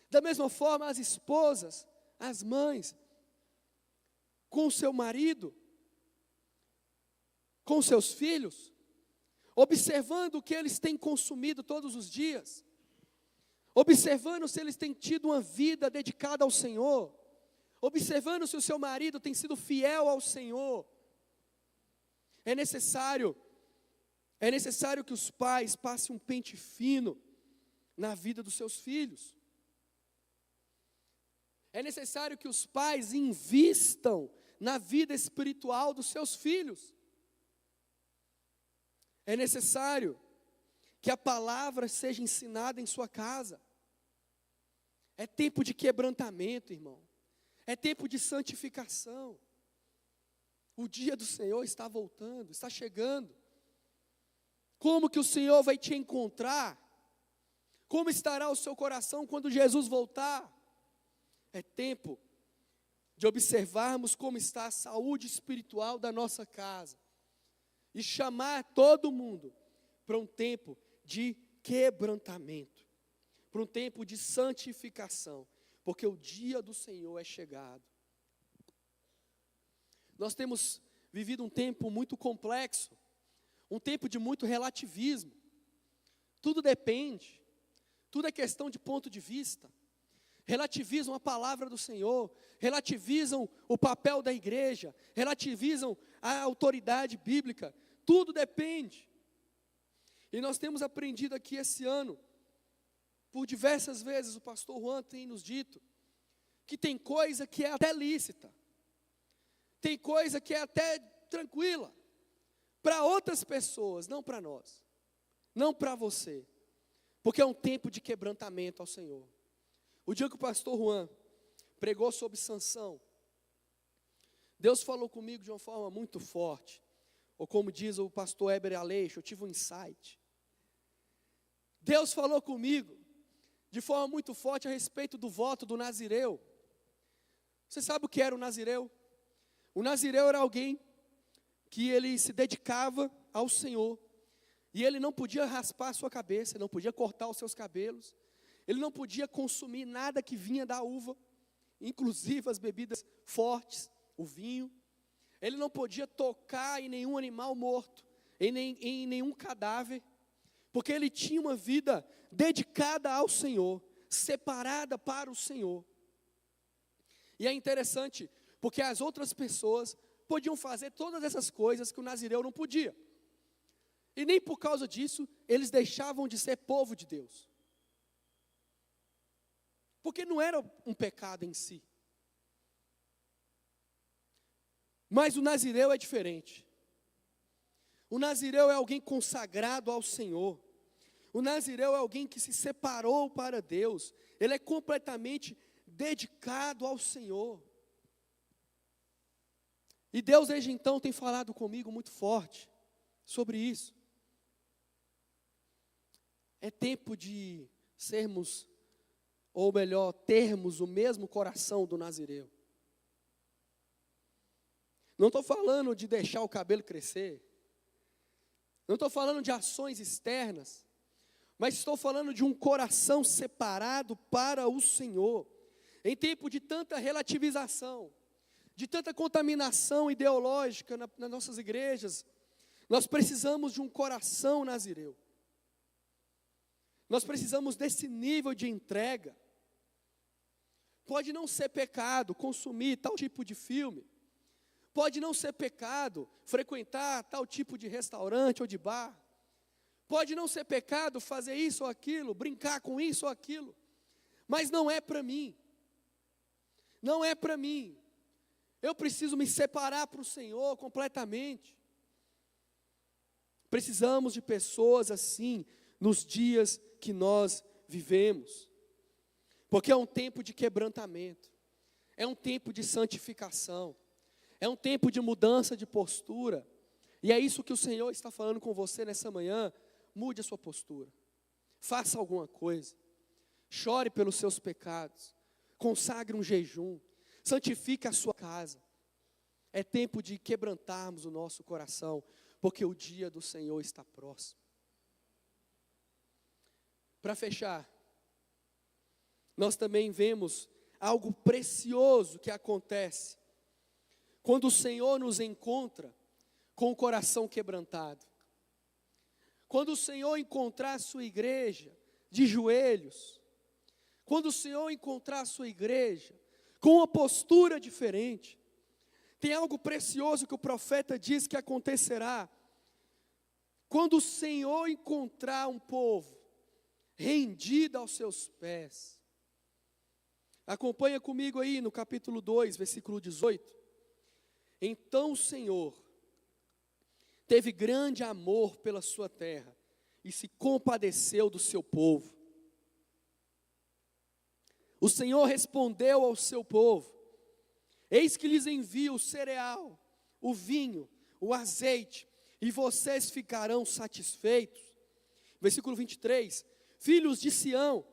Da mesma forma, as esposas, as mães, com o seu marido, com seus filhos, observando o que eles têm consumido todos os dias, observando se eles têm tido uma vida dedicada ao Senhor, observando se o seu marido tem sido fiel ao Senhor. É necessário que os pais passem um pente fino na vida dos seus filhos. É necessário que os pais invistam na vida espiritual dos seus filhos. É necessário que a palavra seja ensinada em sua casa. É tempo de quebrantamento, irmão. É tempo de santificação. O dia do Senhor está voltando, está chegando. Como que o Senhor vai te encontrar? Como estará o seu coração quando Jesus voltar? É tempo de observarmos como está a saúde espiritual da nossa casa e chamar todo mundo para um tempo de quebrantamento, para um tempo de santificação, porque o dia do Senhor é chegado. Nós temos vivido um tempo muito complexo, um tempo de muito relativismo. Tudo depende, tudo é questão de ponto de vista. Relativizam a palavra do Senhor, relativizam o papel da igreja, relativizam a autoridade bíblica. Tudo depende. E nós temos aprendido aqui esse ano, por diversas vezes o pastor Juan tem nos dito, que tem coisa que é até lícita, tem coisa que é até tranquila, para outras pessoas, não para nós, não para você, porque é um tempo de quebrantamento ao Senhor. O dia que o pastor Juan pregou sobre Sansão, Deus falou comigo de uma forma muito forte, ou como diz o pastor Heber Aleixo, eu tive um insight. Deus falou comigo de forma muito forte a respeito do voto do nazireu. Você sabe o que era o nazireu? O nazireu era alguém que ele se dedicava ao Senhor, e ele não podia raspar a sua cabeça, não podia cortar os seus cabelos, ele não podia consumir nada que vinha da uva, inclusive as bebidas fortes, o vinho. Ele não podia tocar em nenhum animal morto, em nenhum cadáver, porque ele tinha uma vida dedicada ao Senhor, separada para o Senhor. E é interessante, porque as outras pessoas podiam fazer todas essas coisas que o nazireu não podia. E nem por causa disso, eles deixavam de ser povo de Deus. Porque não era um pecado em si. Mas o nazireu é diferente. O nazireu é alguém consagrado ao Senhor. O nazireu é alguém que se separou para Deus. Ele é completamente dedicado ao Senhor. E Deus desde então tem falado comigo muito forte sobre isso. É tempo de sermos, ou melhor, termos o mesmo coração do nazireu. Não estou falando de deixar o cabelo crescer. Não estou falando de ações externas. Mas estou falando de um coração separado para o Senhor. Em tempo de tanta relativização, de tanta contaminação ideológica nas nossas igrejas, nós precisamos de um coração nazireu. Nós precisamos desse nível de entrega. Pode não ser pecado consumir tal tipo de filme. Pode não ser pecado frequentar tal tipo de restaurante ou de bar. Pode não ser pecado fazer isso ou aquilo, brincar com isso ou aquilo. Mas não é para mim. Não é para mim. Eu preciso me separar para o Senhor completamente. Precisamos de pessoas assim nos dias que nós vivemos. Porque é um tempo de quebrantamento. É um tempo de santificação. É um tempo de mudança de postura. E é isso que o Senhor está falando com você nessa manhã. Mude a sua postura. Faça alguma coisa. Chore pelos seus pecados. Consagre um jejum. Santifique a sua casa. É tempo de quebrantarmos o nosso coração. porque o dia do Senhor está próximo. Para fechar, nós também vemos algo precioso que acontece quando o Senhor nos encontra com o coração quebrantado. Quando o Senhor encontrar a sua igreja de joelhos, quando o Senhor encontrar a sua igreja com uma postura diferente, tem algo precioso que o profeta diz que acontecerá. Quando o Senhor encontrar um povo rendido aos seus pés. Acompanha comigo aí no capítulo 2, versículo 18. Então o Senhor teve grande amor pela sua terra e se compadeceu do seu povo. O Senhor respondeu ao seu povo: eis que lhes envio o cereal, o vinho, o azeite, e vocês ficarão satisfeitos. Versículo 23, filhos de Sião,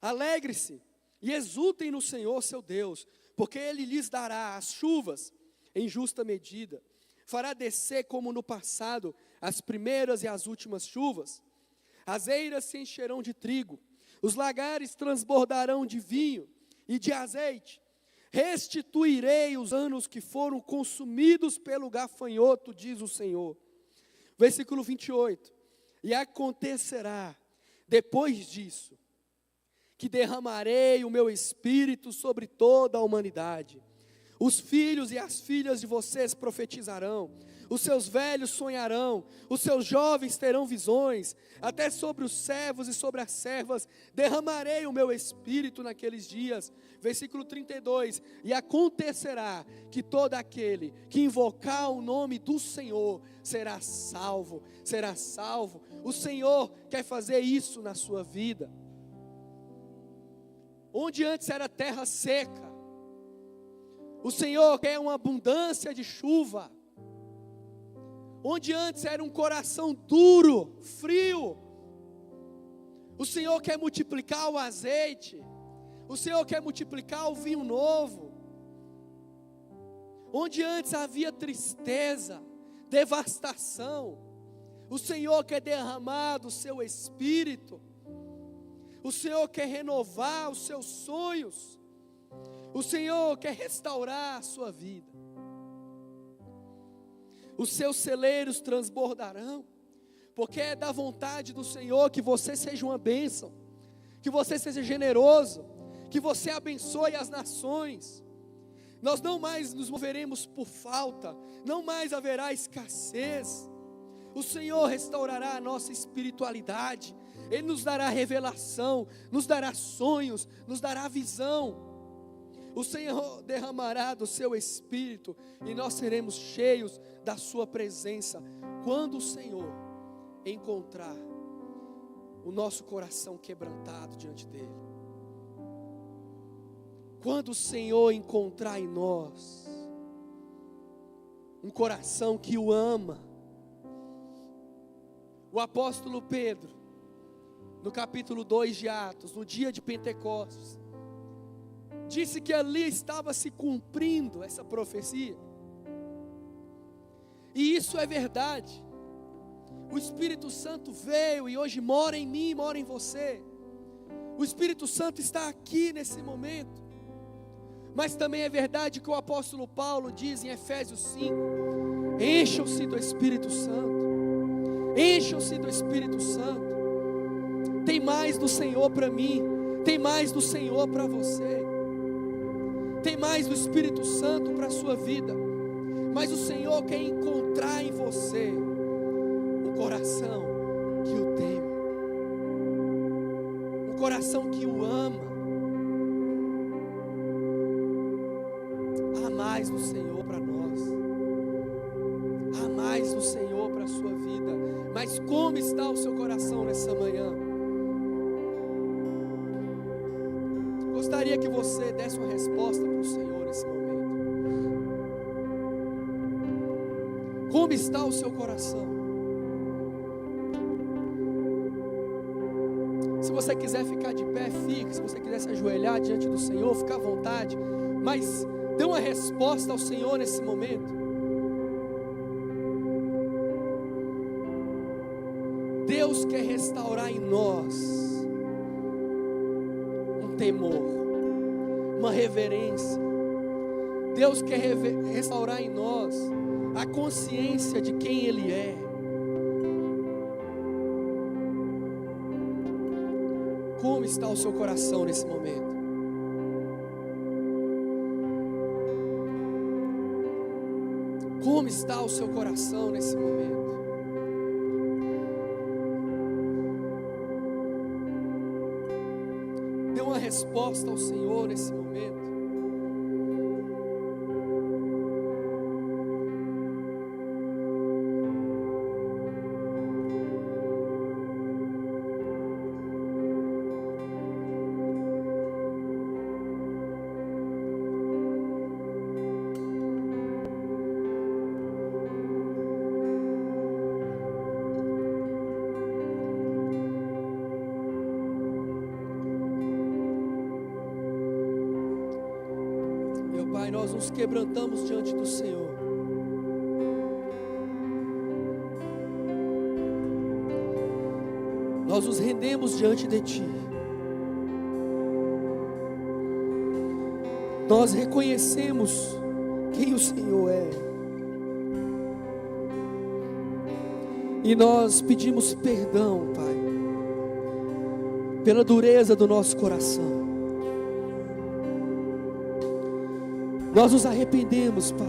alegre-se e exultem no Senhor seu Deus, porque Ele lhes dará as chuvas em justa medida, fará descer como no passado as primeiras e as últimas chuvas, as eiras se encherão de trigo, os lagares transbordarão de vinho e de azeite, restituirei os anos que foram consumidos pelo gafanhoto, diz o Senhor. Versículo 28, e acontecerá depois disso, que derramarei o meu espírito sobre toda a humanidade. Os filhos e as filhas de vocês profetizarão, os seus velhos sonharão, os seus jovens terão visões, até sobre os servos e sobre as servas derramarei o meu espírito naqueles dias. Versículo 32, e acontecerá que todo aquele que invocar o nome do Senhor será salvo, será salvo. O Senhor quer fazer isso na sua vida. Onde antes era terra seca, o Senhor quer uma abundância de chuva. Onde antes era um coração duro, frio, o Senhor quer multiplicar o azeite, o Senhor quer multiplicar o vinho novo. Onde antes havia tristeza, devastação, o Senhor quer derramar do seu espírito. O Senhor quer renovar os seus sonhos. O Senhor quer restaurar a sua vida. Os seus celeiros transbordarão, porque é da vontade do Senhor que você seja uma bênção, que você seja generoso, que você abençoe as nações. Nós não mais nos moveremos por falta, não mais haverá escassez. O Senhor restaurará a nossa espiritualidade, Ele nos dará revelação, nos dará sonhos, nos dará visão. O Senhor derramará do seu Espírito e nós seremos cheios da sua presença, quando o Senhor encontrar o nosso coração quebrantado diante dEle. Quando o Senhor encontrar em nós um coração que o ama. O apóstolo Pedro, no capítulo 2 de Atos, no dia de Pentecostes, disse que ali estava se cumprindo essa profecia. E isso é verdade. O Espírito Santo veio e hoje mora em mim, mora em você. O Espírito Santo está aqui nesse momento. Mas também é verdade que o apóstolo Paulo diz em Efésios 5: encham-se do Espírito Santo. Encham-se do Espírito Santo. Tem mais do Senhor para mim, tem mais do Senhor para você, tem mais do Espírito Santo para a sua vida. Mas o Senhor quer encontrar em você um coração que o teme, um coração que o ama. Há mais do Senhor para nós, há mais do Senhor para a sua vida. Mas como está o seu coração nessa manhã? Gostaria que você desse uma resposta para o Senhor nesse momento. Como está o seu coração? Se você quiser ficar de pé, fique. Se você quiser se ajoelhar diante do Senhor, fique à vontade. Mas dê uma resposta ao Senhor nesse momento. restaurar em nós um temor, uma reverência. Deus quer restaurar em nós a consciência de quem Ele é. Como está o seu coração nesse momento? Como está o seu coração nesse momento? Dê uma resposta ao Senhor nesse momento. Pai, nós nos quebrantamos diante do Senhor. Nós nos rendemos diante de Ti. Nós reconhecemos quem o Senhor é. E nós pedimos perdão, Pai, pela dureza do nosso coração. Nós nos arrependemos, Pai,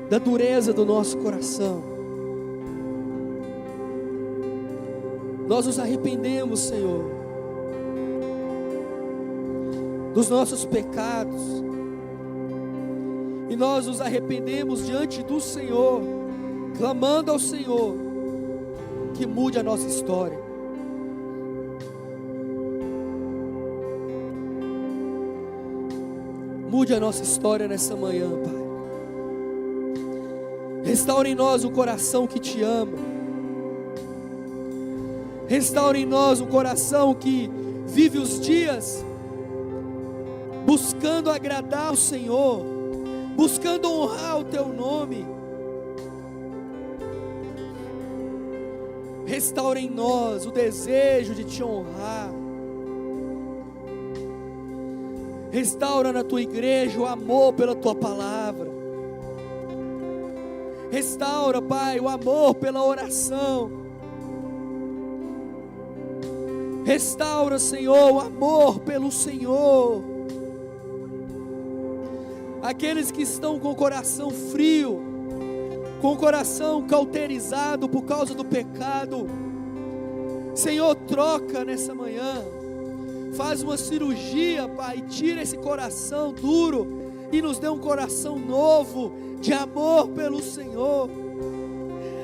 da dureza do nosso coração. Nós nos arrependemos, Senhor, dos nossos pecados. E nós nos arrependemos diante do Senhor, clamando ao Senhor que mude a nossa história. Mude a nossa história nessa manhã, Pai. Restaure em nós um coração que Te ama. Restaure em nós um coração que vive os dias buscando agradar o Senhor, buscando honrar o Teu nome. Restaure em nós o desejo de Te honrar. Restaura na Tua igreja o amor pela Tua palavra. Restaura, Pai, o amor pela oração. Restaura, Senhor, o amor pelo Senhor. Aqueles que estão com o coração frio, com o coração cauterizado por causa do pecado, Senhor, troca nessa manhã. Faz uma cirurgia, Pai, tira esse coração duro e nos dê um coração novo, de amor pelo Senhor.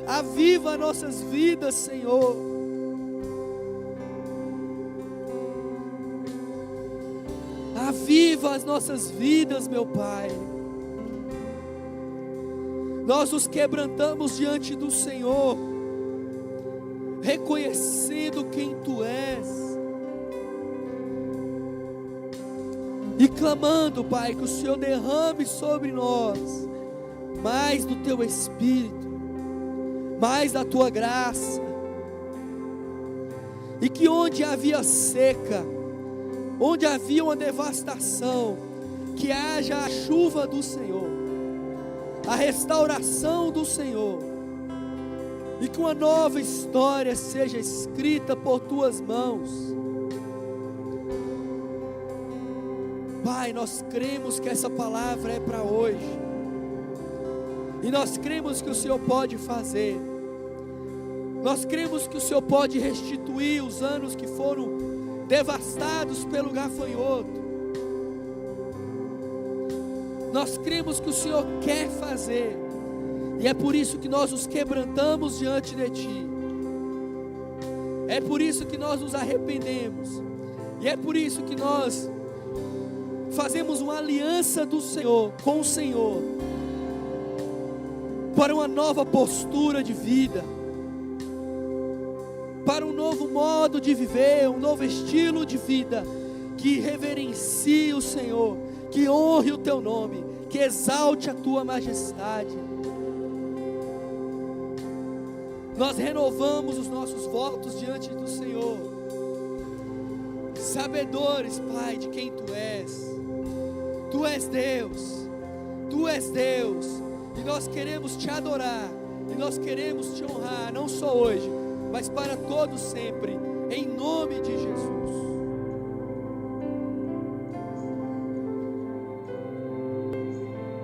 Aviva nossas vidas, Senhor. Aviva as nossas vidas, meu Pai. Nós nos quebrantamos diante do Senhor, reconhecendo quem Tu és. E clamando, Pai, que o Senhor derrame sobre nós mais do Teu Espírito, mais da Tua graça. E que onde havia seca, onde havia uma devastação, que haja a chuva do Senhor, a restauração do Senhor. E que uma nova história seja escrita por Tuas mãos. Pai, nós cremos que essa palavra é para hoje. E nós cremos que o Senhor pode fazer. Nós cremos que o Senhor pode restituir os anos que foram devastados pelo gafanhoto. Nós cremos que o Senhor quer fazer. E é por isso que nós nos quebrantamos diante de Ti. É por isso que nós nos arrependemos. E é por isso que nós fazemos uma aliança do Senhor com o Senhor, para uma nova postura de vida, para um novo modo de viver, um novo estilo de vida, que reverencie o Senhor, que honre o Teu nome, que exalte a Tua majestade. nós renovamos os nossos votos diante do Senhor, sabedores, Pai, de quem Tu és. Tu és Deus, Tu és Deus, e nós queremos Te adorar, e nós queremos Te honrar, não só hoje, mas para todos sempre, em nome de Jesus.